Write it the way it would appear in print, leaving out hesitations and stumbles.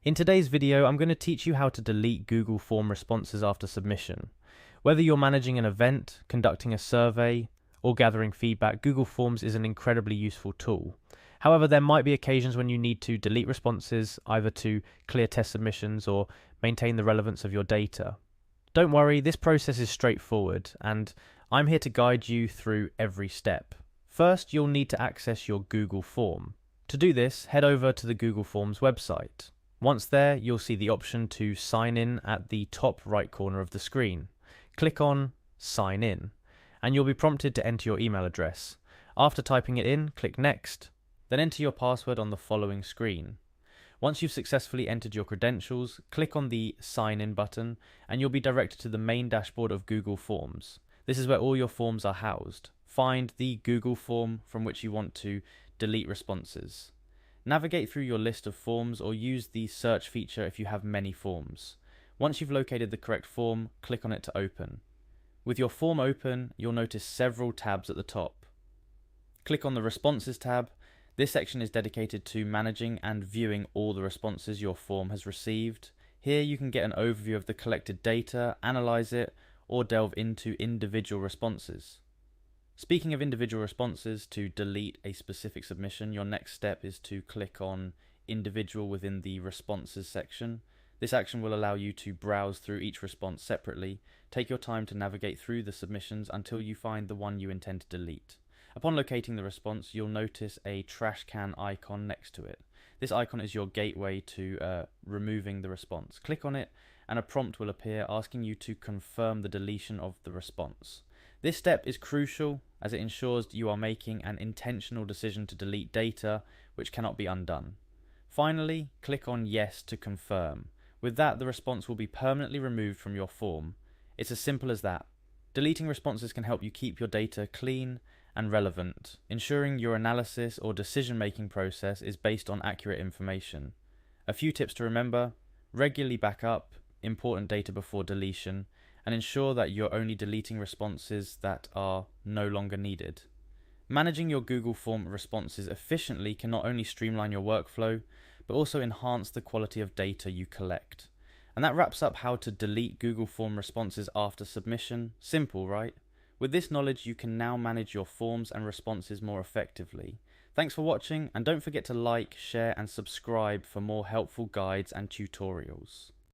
In today's video, I'm going to teach you how to delete Google Form responses after submission. Whether you're managing an event, conducting a survey, or gathering feedback, Google Forms is an incredibly useful tool. However, there might be occasions when you need to delete responses, either to clear test submissions or maintain the relevance of your data. Don't worry, this process is straightforward, and I'm here to guide you through every step. First, you'll need to access your Google Form. To do this, head over to the Google Forms website. Once there, you'll see the option to sign in at the top right corner of the screen. Click on Sign In, and you'll be prompted to enter your email address. After typing it in, click Next, then enter your password on the following screen. Once you've successfully entered your credentials, click on the Sign In button, and you'll be directed to the main dashboard of Google Forms. This is where all your forms are housed. Find the Google form from which you want to delete responses. Navigate through your list of forms or use the search feature if you have many forms. Once you've located the correct form, click on it to open. With your form open, you'll notice several tabs at the top. Click on the Responses tab. This section is dedicated to managing and viewing all the responses your form has received. Here you can get an overview of the collected data, analyze it, or delve into individual responses. Speaking of individual responses, to delete a specific submission, your next step is to click on Individual within the Responses section. This action will allow you to browse through each response separately. Take your time to navigate through the submissions until you find the one you intend to delete. Upon locating the response, you'll notice a trash can icon next to it. This icon is your gateway to removing the response. Click on it and a prompt will appear asking you to confirm the deletion of the response. This step is crucial as it ensures you are making an intentional decision to delete data which cannot be undone. Finally, click on Yes to confirm. With that, the response will be permanently removed from your form. It's as simple as that. Deleting responses can help you keep your data clean and relevant, ensuring your analysis or decision-making process is based on accurate information. A few tips to remember: regularly back up important data before deletion, and ensure that you're only deleting responses that are no longer needed. Managing your Google Form responses efficiently can not only streamline your workflow, but also enhance the quality of data you collect. And that wraps up how to delete Google Form responses after submission. Simple, right? With this knowledge, you can now manage your forms and responses more effectively. Thanks for watching, and don't forget to like, share, and subscribe for more helpful guides and tutorials.